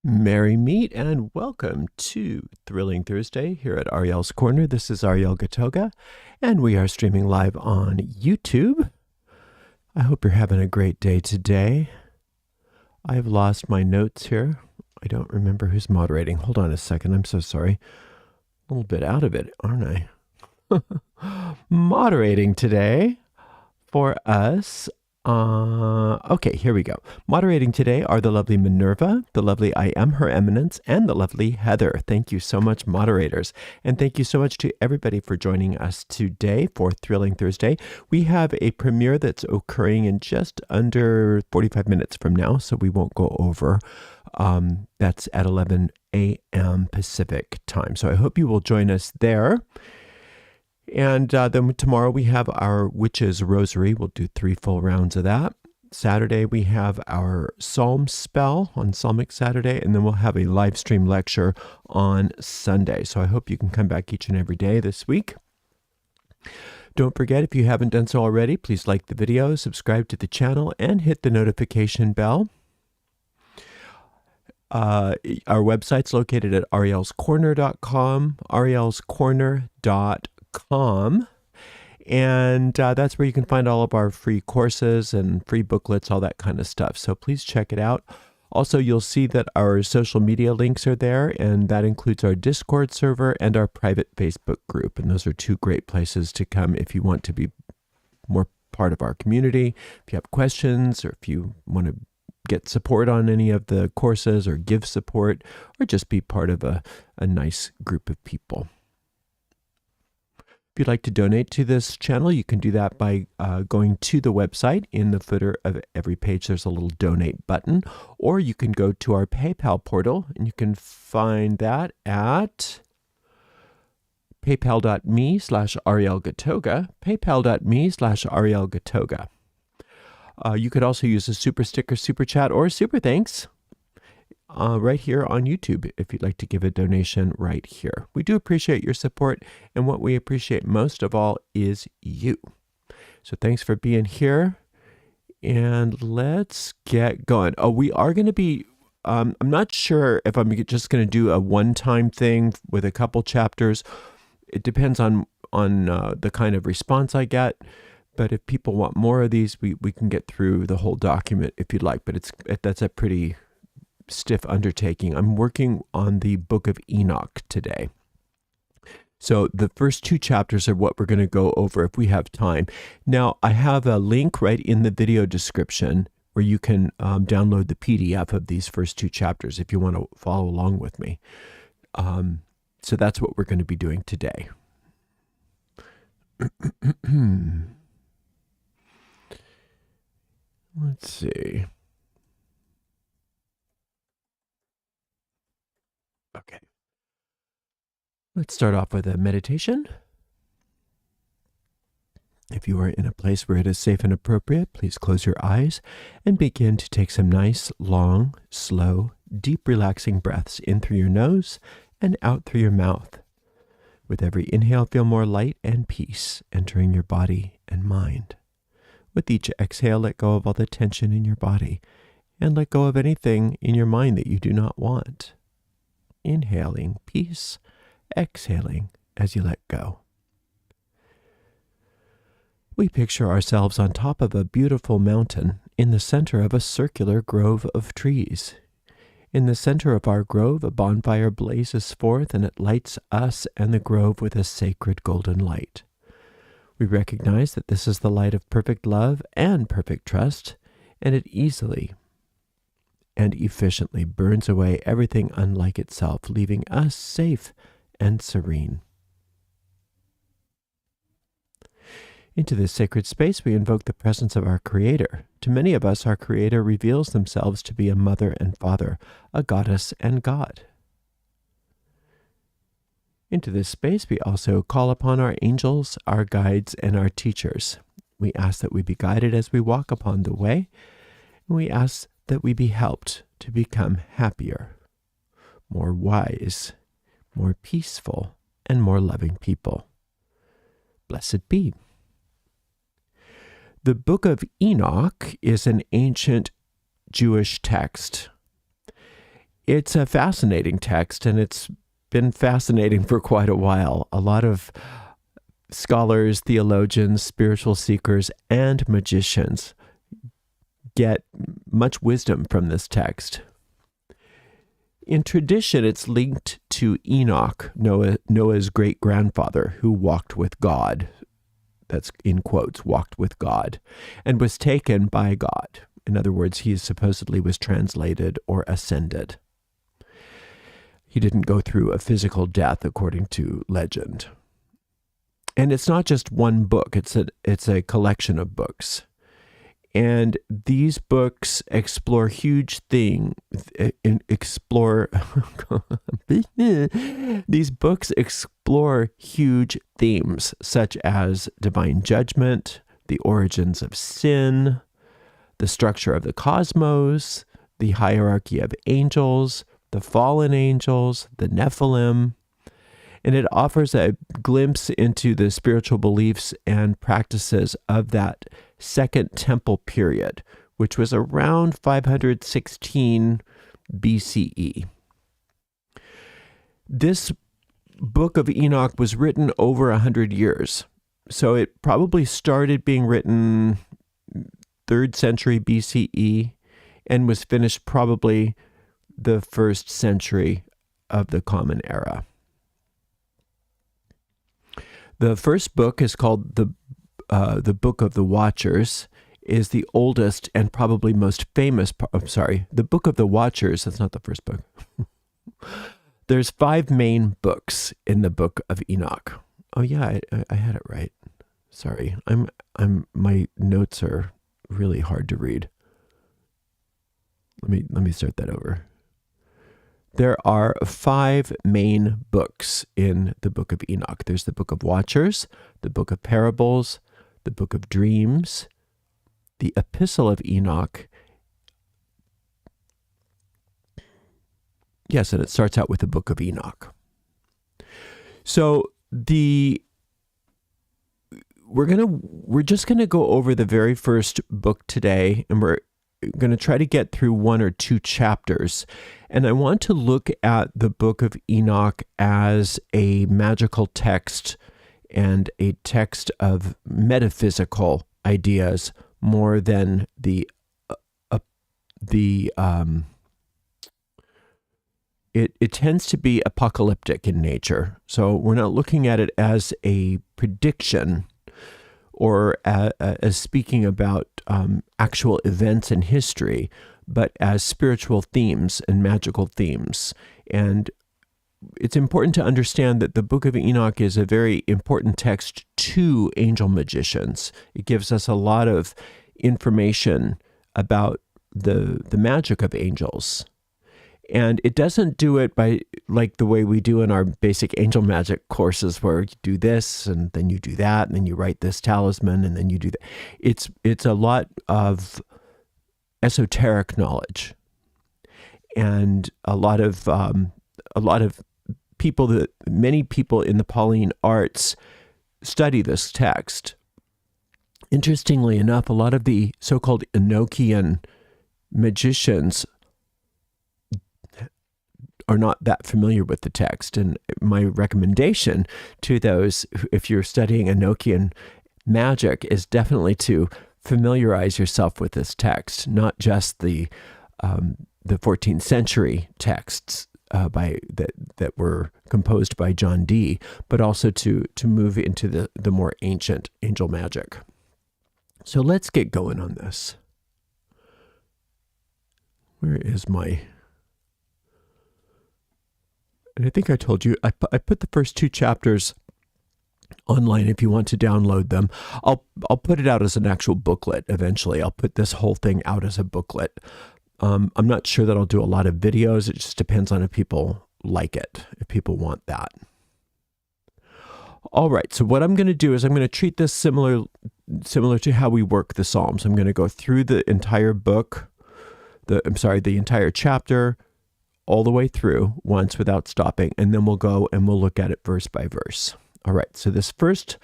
Merry meet and welcome to Thrilling Thursday here at Ariel's Corner. This is Ariel Gatoga, and we are streaming live on YouTube. I hope you're having a great day today. I've lost my notes here. I don't remember who's moderating. Hold on a second. I'm so sorry. A little bit out of it, aren't I? Moderating today for us. Okay, here we go. Moderating today are the lovely Minerva, the lovely I Am Her Eminence, and the lovely Heather. Thank you so much, moderators. And thank you so much to everybody for joining us today for Thrilling Thursday. We have a premiere that's occurring in just under 45 minutes from now, so we won't go over. That's at 11 a.m. Pacific time. So I hope you will join us there. And then tomorrow we have our Witch's Rosary. We'll do 3 full rounds of that. Saturday we have our Psalm spell on Psalmic Saturday, and then we'll have a live stream lecture on Sunday. So I hope you can come back each and every day this week. Don't forget, if you haven't done so already, please like the video, subscribe to the channel, and hit the notification bell. Our website's located at arielscorner.com, arielscorner.com, and that's where you can find all of our free courses and free booklets, all that kind of stuff. So please check it out. Also, you'll see that our social media links are there, and that includes our Discord server and our private Facebook group. And those are 2 great places to come if you want to be more part of our community, if you have questions, or if you want to get support on any of the courses, or give support, or just be part of a nice group of people. If you'd like to donate to this channel, you can do that by going to the website. In the footer of every page, there's a little donate button, or you can go to our PayPal portal, and you can find that at paypal.me/arielgatoga, paypal.me/arielgatoga. You could also use a super sticker, super chat, or super thanks right here on YouTube if you'd like to give a donation right here. We do appreciate your support, and what we appreciate most of all is you. So thanks for being here, and let's get going. Oh, we are going to be, I'm not sure if I'm just going to do a one-time thing with a couple chapters. It depends on the kind of response I get. But if people want more of these, we can get through the whole document if you'd like. But that's a pretty stiff undertaking. I'm working on the Book of Enoch today. So the first 2 chapters are what we're going to go over if we have time. Now, I have a link right in the video description where you can download the PDF of these first 2 chapters if you want to follow along with me. So that's what we're going to be doing today. Let's see. Okay. Let's start off with a meditation. If you are in a place where it is safe and appropriate, please close your eyes and begin to take some nice, long, slow, deep, relaxing breaths in through your nose and out through your mouth. With every inhale, feel more light and peace entering your body and mind. With each exhale, let go of all the tension in your body and let go of anything in your mind that you do not want. Inhaling peace, exhaling as you let go. We picture ourselves on top of a beautiful mountain in the center of a circular grove of trees. In the center of our grove, a bonfire blazes forth and it lights us and the grove with a sacred golden light. We recognize that this is the light of perfect love and perfect trust, and it easily and efficiently burns away everything unlike itself, leaving us safe and serene. Into this sacred space, we invoke the presence of our Creator. To many of us, our Creator reveals themselves to be a mother and father, a goddess and God. Into this space, we also call upon our angels, our guides, and our teachers. We ask that we be guided as we walk upon the way, and we ask that we be helped to become happier, more wise, more peaceful, and more loving people. Blessed be. The Book of Enoch is an ancient Jewish text. It's a fascinating text, and it's been fascinating for quite a while. A lot of scholars, theologians, spiritual seekers, and magicians get much wisdom from this text. In tradition, it's linked to Enoch, Noah's great-grandfather, who walked with God. That's in quotes, walked with God, and was taken by God. In other words, he supposedly was translated or ascended. He didn't go through a physical death, according to legend. And it's not just one book, it's a collection of books. And these books explore huge things, these books explore huge themes such as divine judgment, the origins of sin, the structure of the cosmos, the hierarchy of angels, the fallen angels, the Nephilim, and it offers a glimpse into the spiritual beliefs and practices of that Second Temple period, which was around 516 BCE. This book of Enoch was written over 100 years, so it probably started being written 3rd century BCE and was finished probably the 1st century of the Common Era. The first book is called the Book of the Watchers, is the oldest and probably most famous. The Book of the Watchers. That's not the first book. There's 5 main books in the Book of Enoch. Oh yeah, I had it right. Sorry, my notes are really hard to read. Let me start that over. There are 5 main books in the Book of Enoch. There's the Book of Watchers, the Book of Parables, the Book of Dreams, the Epistle of Enoch. Yes, and it starts out with the Book of Enoch. So we're just gonna go over the very first book today, and we're going to try to get through 1 or 2 chapters. And I want to look at the Book of Enoch as a magical text and a text of metaphysical ideas more than it tends to be apocalyptic in nature. So we're not looking at it as a prediction or as speaking about actual events in history, but as spiritual themes and magical themes. And it's important to understand that the Book of Enoch is a very important text to angel magicians. It gives us a lot of information about the magic of angels. And it doesn't do it by like the way we do in our basic angel magic courses, where you do this and then you do that and then you write this talisman and then you do that. It's a lot of esoteric knowledge, and a lot of people many people in the Pauline arts study this text. Interestingly enough, a lot of the so-called Enochian magicians are not that familiar with the text. And my recommendation to those, if you're studying Enochian magic, is definitely to familiarize yourself with this text, not just the 14th century texts that were composed by John Dee, but also to move into the more ancient angel magic. So let's get going on this. Where is my... And I think I told you, I put the first 2 chapters online if you want to download them. I'll put it out as an actual booklet eventually. I'll put this whole thing out as a booklet. I'm not sure that I'll do a lot of videos. It just depends on if people like it, if people want that. All right, so what I'm going to do is I'm going to treat this similar to how we work the Psalms. I'm going to go through the entire book, the entire chapter, all the way through once without stopping, and then we'll go and we'll look at it verse by verse. All right, so this first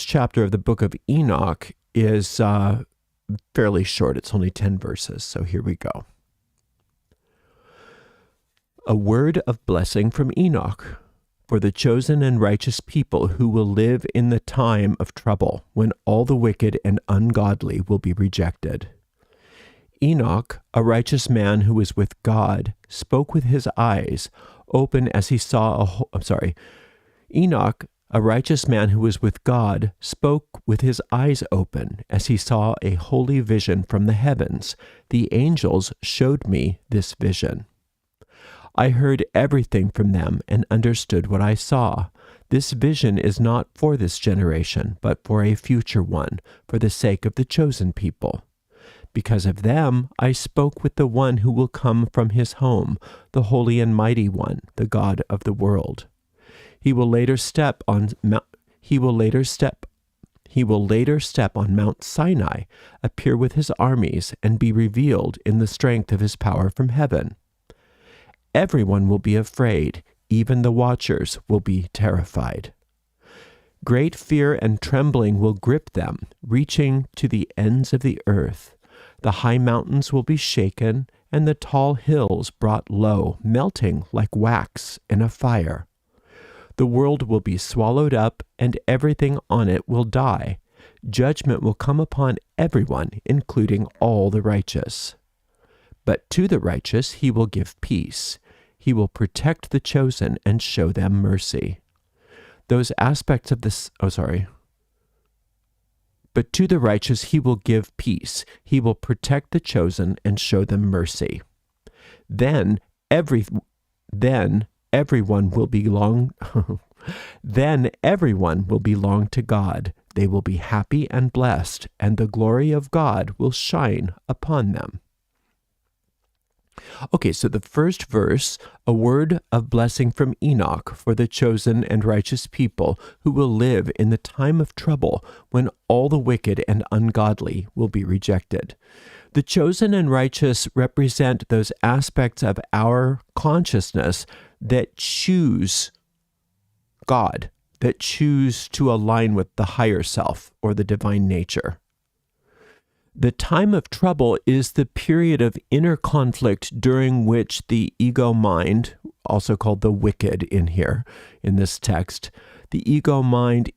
chapter of the book of Enoch is fairly short. It's only 10 verses, so here we go. A word of blessing from Enoch for the chosen and righteous people who will live in the time of trouble, when all the wicked and ungodly will be rejected. Enoch, a righteous man who was with God, spoke with his eyes open as he saw Enoch, a righteous man who was with God, spoke with his eyes open as he saw a holy vision from the heavens. The angels showed me this vision. I heard everything from them and understood what I saw. This vision is not for this generation, but for a future one, for the sake of the chosen people. Because of them, I spoke with the one who will come from his home, the Holy and Mighty One, the God of the world. He will later step on Mount Sinai, appear with his armies, and be revealed in the strength of his power from heaven. Everyone will be afraid, even the watchers will be terrified. Great fear and trembling will grip them, reaching to the ends of the earth. The high mountains will be shaken, and the tall hills brought low, melting like wax in a fire. The world will be swallowed up, and everything on it will die. Judgment will come upon everyone, including all the righteous. But to the righteous he will give peace. He will protect the chosen and show them mercy. Those aspects of this... But to the righteous he will give peace. He will protect the chosen and show them mercy. Then everyone will belong to God. They will be happy and blessed, and the glory of God will shine upon them. Okay, so the first verse, a word of blessing from Enoch for the chosen and righteous people who will live in the time of trouble, when all the wicked and ungodly will be rejected. The chosen and righteous represent those aspects of our consciousness that choose God, that choose to align with the higher self or the divine nature. The time of trouble is the period of inner conflict during which the ego mind, also called the wicked in here, in this text, the ego mind,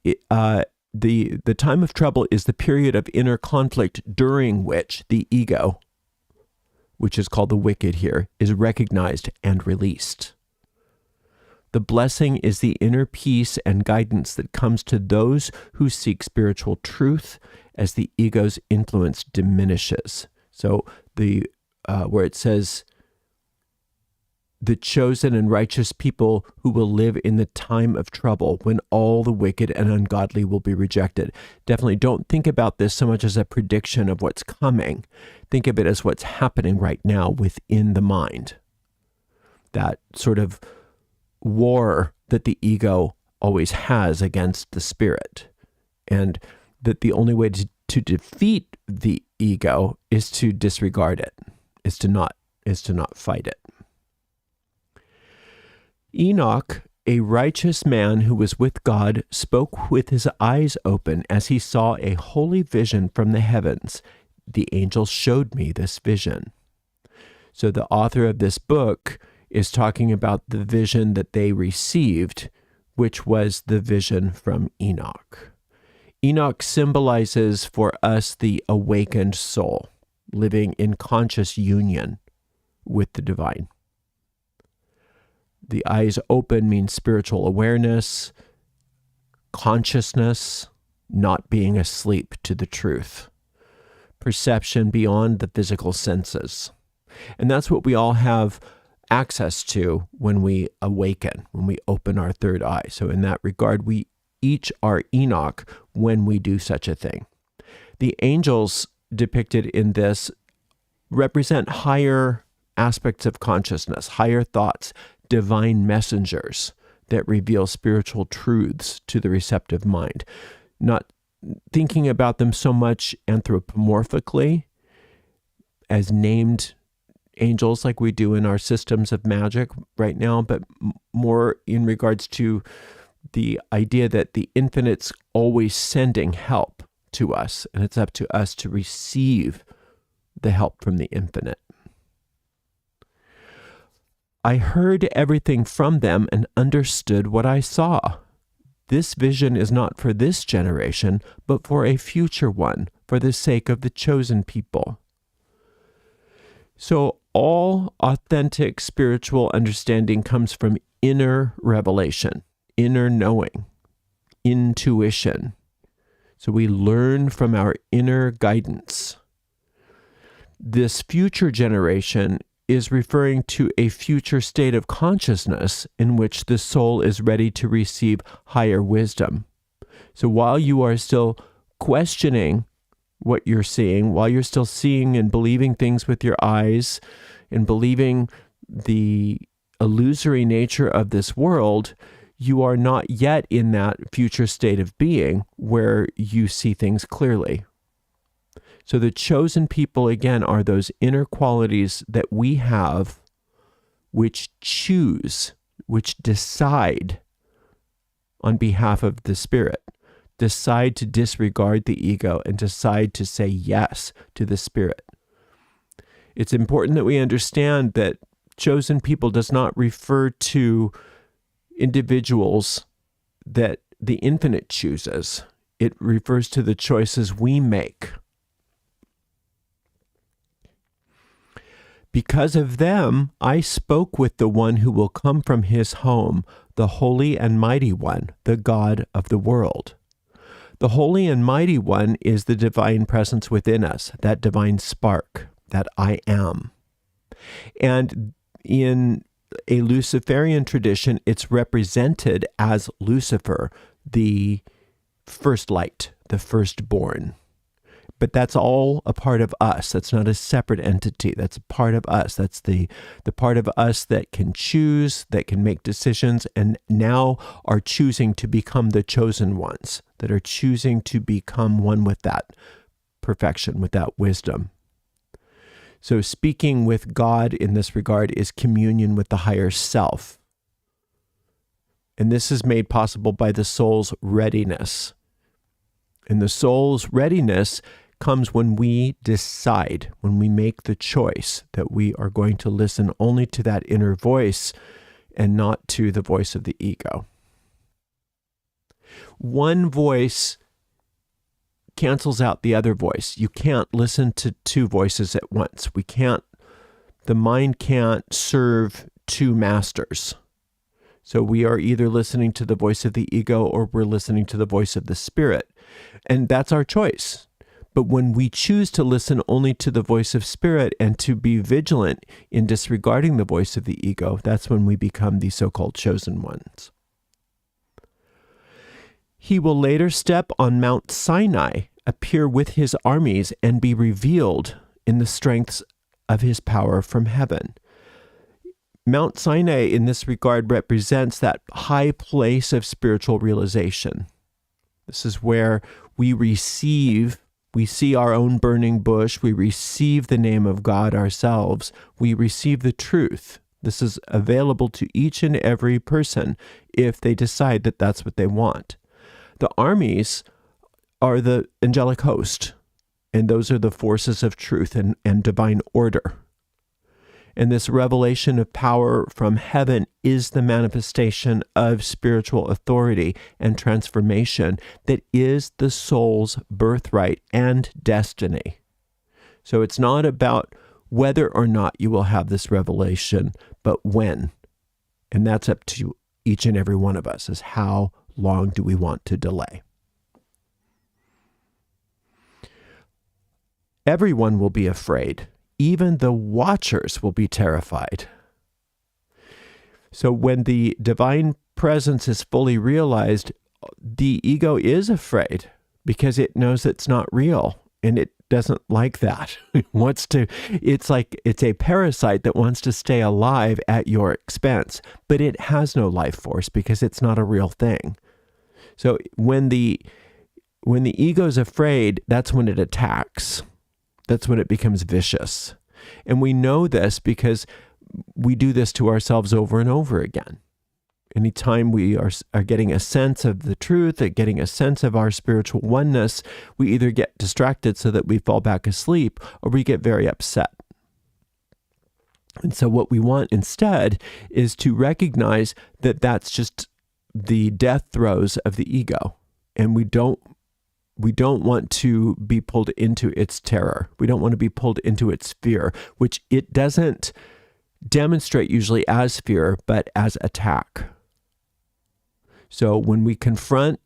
the time of trouble is the period of inner conflict during which the ego, which is called the wicked here, is recognized and released. The blessing is the inner peace and guidance that comes to those who seek spiritual truth as the ego's influence diminishes. So where it says, the chosen and righteous people who will live in the time of trouble, when all the wicked and ungodly will be rejected. Definitely don't think about this so much as a prediction of what's coming. Think of it as what's happening right now within the mind. that sort of war that the ego always has against the spirit, and that the only way to defeat the ego is to disregard it, is to not fight it. Enoch, a righteous man who was with God, spoke with his eyes open as he saw a holy vision from the heavens. The angel showed me this vision. So the author of this book is talking about the vision that they received, which was the vision from Enoch. Enoch symbolizes for us the awakened soul, living in conscious union with the divine. The eyes open means spiritual awareness, consciousness, not being asleep to the truth, perception beyond the physical senses. And that's what we all have access to when we awaken, when we open our third eye. So in that regard, we each are Enoch when we do such a thing. The angels depicted in this represent higher aspects of consciousness, higher thoughts, divine messengers that reveal spiritual truths to the receptive mind. Not thinking about them so much anthropomorphically as named angels like we do in our systems of magic right now, but more in regards to the idea that the infinite's always sending help to us, and it's up to us to receive the help from the infinite. I heard everything from them and understood what I saw. This vision is not for this generation, but for a future one, for the sake of the chosen people. So all authentic spiritual understanding comes from inner revelation, inner knowing, intuition. So we learn from our inner guidance. This future generation is referring to a future state of consciousness in which the soul is ready to receive higher wisdom. So while you are still questioning what you're seeing, while you're still seeing and believing things with your eyes and believing the illusory nature of this world, you are not yet in that future state of being where you see things clearly. So the chosen people, again, are those inner qualities that we have which choose, which decide on behalf of the Spirit, decide to disregard the ego and decide to say yes to the Spirit. It's important that we understand that chosen people does not refer to individuals that the infinite chooses. It refers to the choices we make. Because of them, I spoke with the one who will come from his home, the Holy and Mighty One, the God of the world. The Holy and Mighty One is the divine presence within us, that divine spark, that I am. And in a Luciferian tradition, it's represented as Lucifer, the first light, the firstborn. But that's all a part of us. That's not a separate entity. That's a part of us. That's the part of us that can choose, that can make decisions, and now are choosing to become the chosen ones, that are choosing to become one with that perfection, with that wisdom. So speaking with God in this regard is communion with the higher self. And this is made possible by the soul's readiness. And the soul's readiness comes when we decide, when we make the choice that we are going to listen only to that inner voice and not to the voice of the ego. One voice cancels out the other voice. You can't listen to two voices at once. The mind can't serve two masters. So we are either listening to the voice of the ego or we're listening to the voice of the Spirit. And that's our choice. But when we choose to listen only to the voice of Spirit and to be vigilant in disregarding the voice of the ego, that's when we become the so-called chosen ones. He will later step on Mount Sinai, appear with his armies, and be revealed in the strengths of his power from heaven. Mount Sinai in this regard represents that high place of spiritual realization. This is where we see our own burning bush, we receive the name of God ourselves, we receive the truth. This is available to each and every person if they decide that that's what they want. The armies are the angelic host, and those are the forces of truth and divine order. And this revelation of power from heaven is the manifestation of spiritual authority and transformation that is the soul's birthright and destiny. So it's not about whether or not you will have this revelation, but when. And that's up to each and every one of us, is how long do we want to delay? Everyone will be afraid. Even the watchers will be terrified. So when the divine presence is fully realized, the ego is afraid because it knows it's not real, and it doesn't like that. It's a parasite that wants to stay alive at your expense, but it has no life force because it's not a real thing. So when the ego's afraid, that's when it attacks. That's when it becomes vicious. And we know this because we do this to ourselves over and over again. Anytime we are getting a sense of the truth, getting a sense of our spiritual oneness, we either get distracted so that we fall back asleep, or we get very upset. And so what we want instead is to recognize that that's just the death throes of the ego. And we don't want to be pulled into its terror. We don't want to be pulled into its fear, which it doesn't demonstrate usually as fear, but as attack. So when we confront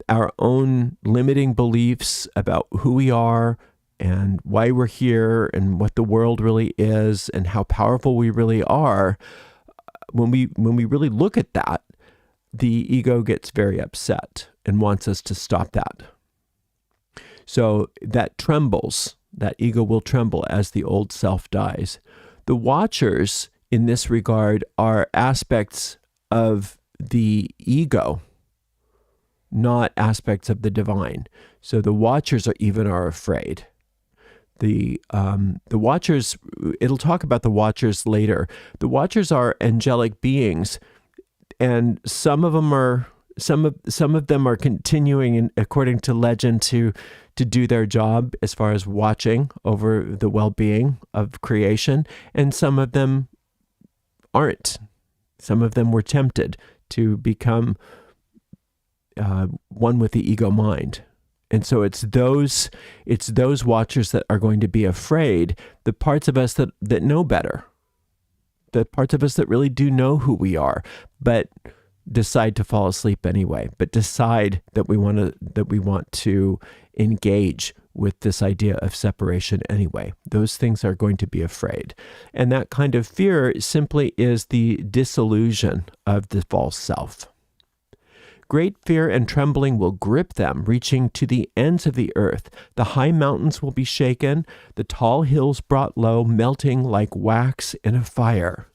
our own limiting beliefs about who we are and why we're here and what the world really is and how powerful we really are, when we really look at that, the ego gets very upset and wants us to stop that. So that trembles, that ego will tremble as the old self dies. The watchers in this regard are aspects of the ego, not aspects of the divine. So the watchers are afraid. The watchers, it'll talk about the watchers later. The watchers are angelic beings, and some of them are continuing, according to legend, to do their job as far as watching over the well-being of creation, and some of them aren't. Some of them were tempted to become one with the ego mind. And so it's those watchers that are going to be afraid, the parts of us that know better, the parts of us that really do know who we are, but decide to fall asleep anyway, but decide that we want to engage with this idea of separation anyway. Those things are going to be afraid. And that kind of fear simply is the disillusion of the false self. Great fear and trembling will grip them, reaching to the ends of the earth. The high mountains will be shaken, the tall hills brought low, melting like wax in a fire.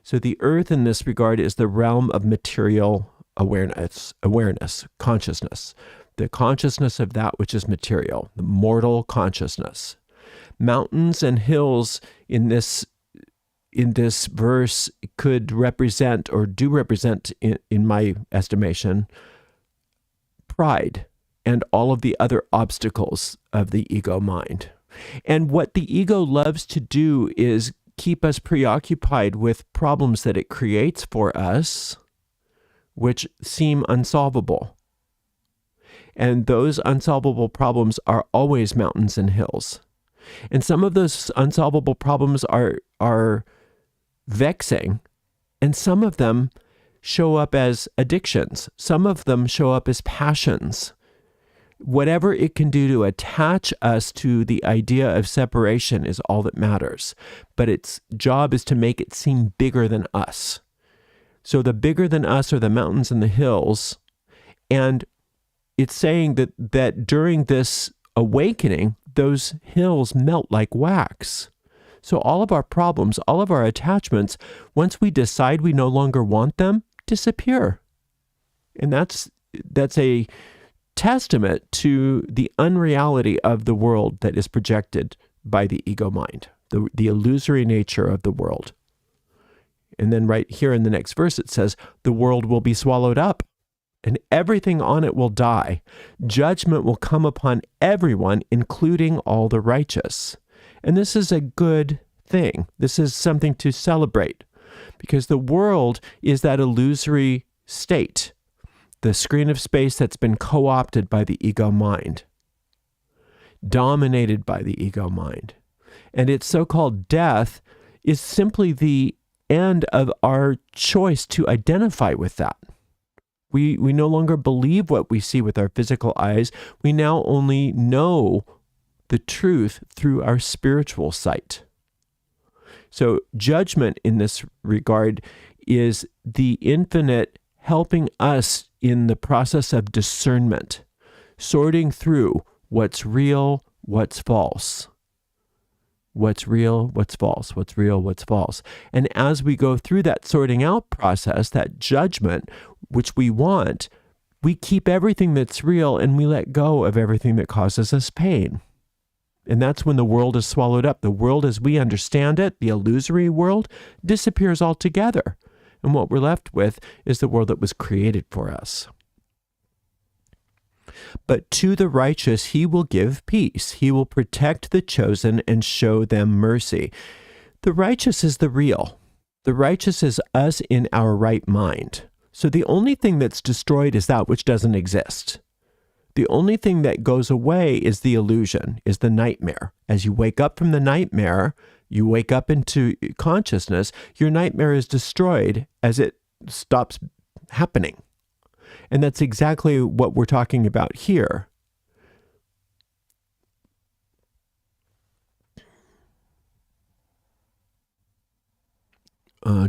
So the earth in this regard is the realm of material awareness, consciousness, the consciousness of that which is material, the mortal consciousness. Mountains and hills in this verse could represent, or do represent, in my estimation, pride and all of the other obstacles of the ego mind. And what the ego loves to do is keep us preoccupied with problems that it creates for us, which seem unsolvable. And those unsolvable problems are always mountains and hills. And some of those unsolvable problems are vexing, and some of them show up as addictions. Some of them show up as passions. Whatever it can do to attach us to the idea of separation is all that matters. But its job is to make it seem bigger than us. So the bigger than us are the mountains and the hills. And it's saying that during this awakening, those hills melt like wax. So all of our problems, all of our attachments, once we decide we no longer want them, disappear. And that's a testament to the unreality of the world that is projected by the ego mind, the illusory nature of the world. And then right here in the next verse, it says, the world will be swallowed up and everything on it will die. Judgment will come upon everyone, including all the righteous. And this is a good thing. This is something to celebrate, because the world is that illusory state, the screen of space that's been co-opted by the ego mind, dominated by the ego mind. And its so-called death is simply the end of our choice to identify with that. We no longer believe what we see with our physical eyes. We now only know the truth through our spiritual sight. So judgment in this regard is the infinite helping us in the process of discernment, sorting through what's real, what's false. What's real, what's false, what's real, what's false. And as we go through that sorting out process, that judgment, which we want, we keep everything that's real and we let go of everything that causes us pain. And that's when the world is swallowed up. The world as we understand it, the illusory world, disappears altogether. And what we're left with is the world that was created for us. But to the righteous he will give peace. He will protect the chosen and show them mercy. The righteous is the real. The righteous is us in our right mind. So the only thing that's destroyed is that which doesn't exist. The only thing that goes away is the illusion, is the nightmare. As you wake up from the nightmare, you wake up into consciousness, your nightmare is destroyed as it stops happening. And that's exactly what we're talking about here.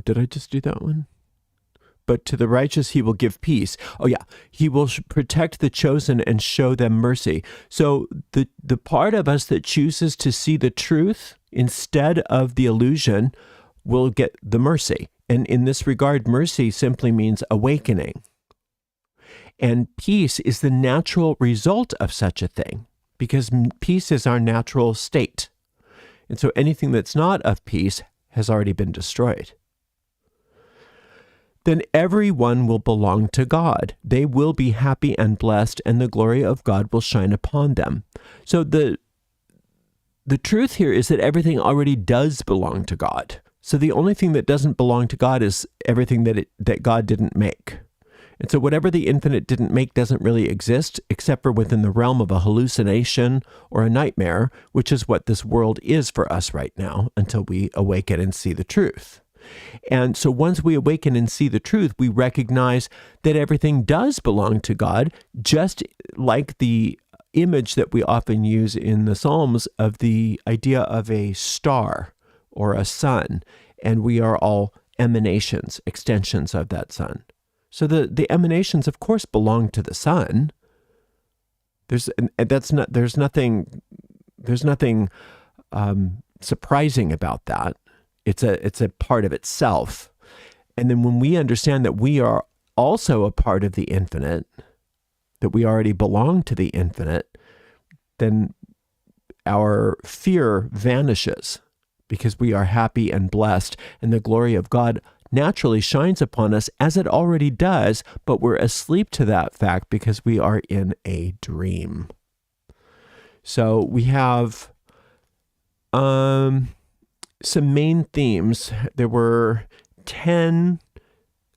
Did I just do that one? But to the righteous he will give peace. Oh yeah, he will protect the chosen and show them mercy. So the part of us that chooses to see the truth instead of the illusion will get the mercy. And in this regard, mercy simply means awakening. And peace is the natural result of such a thing, because peace is our natural state. And so anything that's not of peace has already been destroyed. Then everyone will belong to God. They will be happy and blessed, and the glory of God will shine upon them. So the truth here is that everything already does belong to God. So the only thing that doesn't belong to God is everything that God didn't make. And so whatever the infinite didn't make doesn't really exist, except for within the realm of a hallucination or a nightmare, which is what this world is for us right now, until we awaken and see the truth. And so once we awaken and see the truth, we recognize that everything does belong to God, just like the image that we often use in the Psalms of the idea of a star or a sun, and we are all emanations, extensions of that sun. So the emanations, of course, belong to the sun. There's nothing surprising about that. It's a part of itself. And then when we understand that we are also a part of the infinite, that we already belong to the infinite, then our fear vanishes, because we are happy and blessed, and the glory of God naturally shines upon us, as it already does, but we're asleep to that fact because we are in a dream. So we have some main themes. There were 10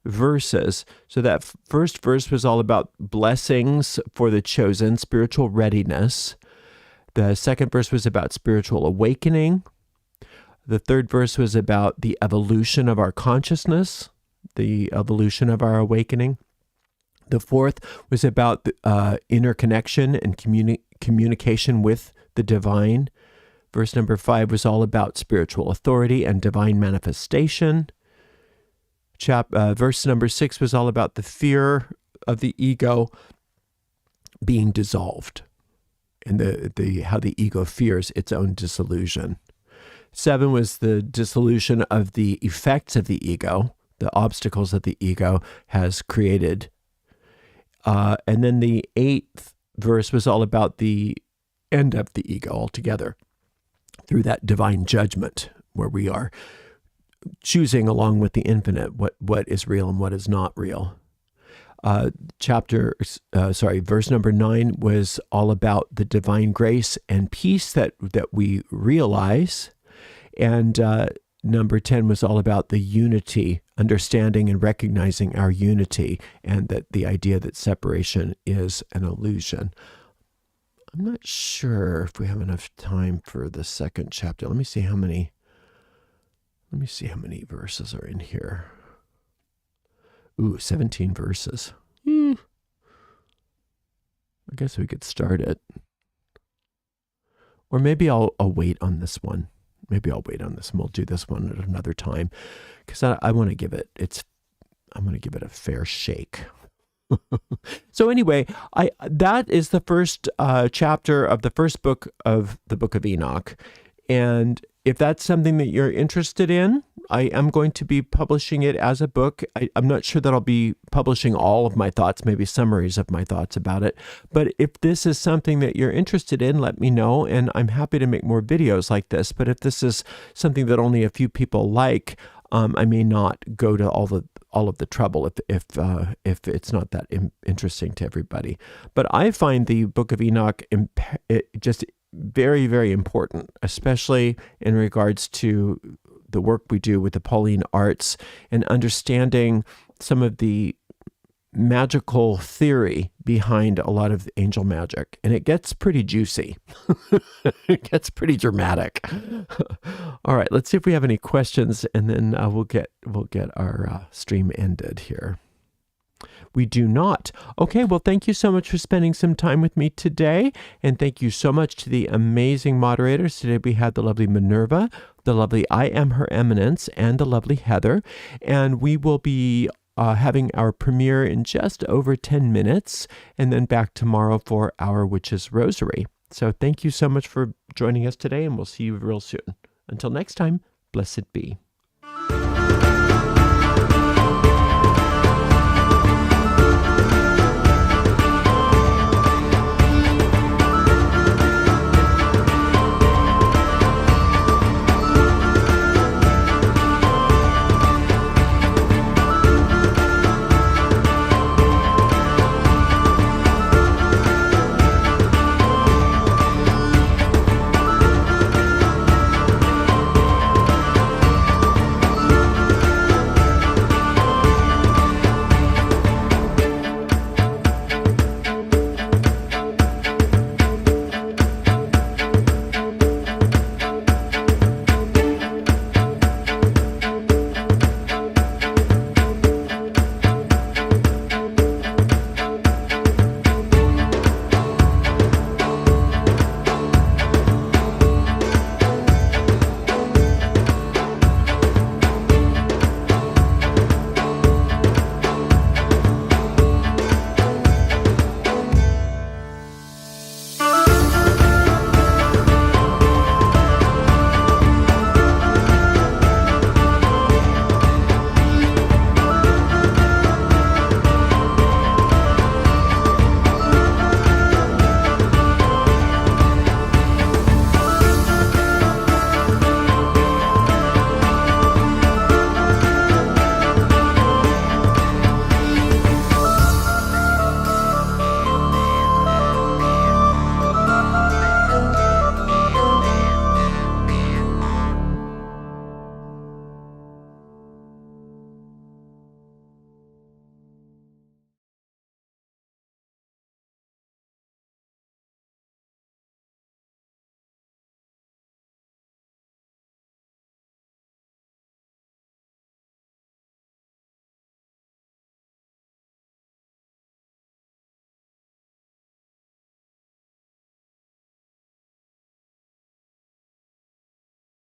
verses. So that first verse was all about blessings for the chosen, spiritual readiness. The second verse was about spiritual awakening. The third verse was about the evolution of our consciousness, the evolution of our awakening. The fourth was about interconnection and communication with the divine. Verse number 5 was all about spiritual authority and divine manifestation. Verse number 6 was all about the fear of the ego being dissolved, and how the ego fears its own dissolution. 7 was the dissolution of the effects of the ego, the obstacles that the ego has created. And then the 8th verse was all about the end of the ego altogether through that divine judgment where we are choosing along with the infinite what is real and what is not real. Verse number 9 was all about the divine grace and peace that we realize. And number 10 was all about the unity, understanding and recognizing our unity, and that the idea that separation is an illusion. I'm not sure if we have enough time for the second chapter. Let me see how many verses are in here. Ooh, 17 verses. I guess we could start it. Or maybe I'll wait on this one. Maybe I'll wait on this and we'll do this one at another time, because I want to give it a fair shake. So anyway, that is the first chapter of the first book of the Book of Enoch. And if that's something that you're interested in, I am going to be publishing it as a book. I'm not sure that I'll be publishing all of my thoughts, maybe summaries of my thoughts about it. But if this is something that you're interested in, let me know, and I'm happy to make more videos like this. But if this is something that only a few people like, I may not go to all of the trouble if it's not that interesting to everybody. But I find the Book of Enoch just very, very important, especially in regards to the work we do with the Pauline arts and understanding some of the magical theory behind a lot of angel magic. And it gets pretty juicy. It gets pretty dramatic. All right, let's see if we have any questions, and then we'll get our stream ended here. We do not. Okay, well, thank you so much for spending some time with me today. And thank you so much to the amazing moderators. Today we had the lovely Minerva, the lovely I Am Her Eminence, and the lovely Heather. And we will be having our premiere in just over 10 minutes, and then back tomorrow for our Witch's Rosary. So thank you so much for joining us today, and we'll see you real soon. Until next time, blessed be.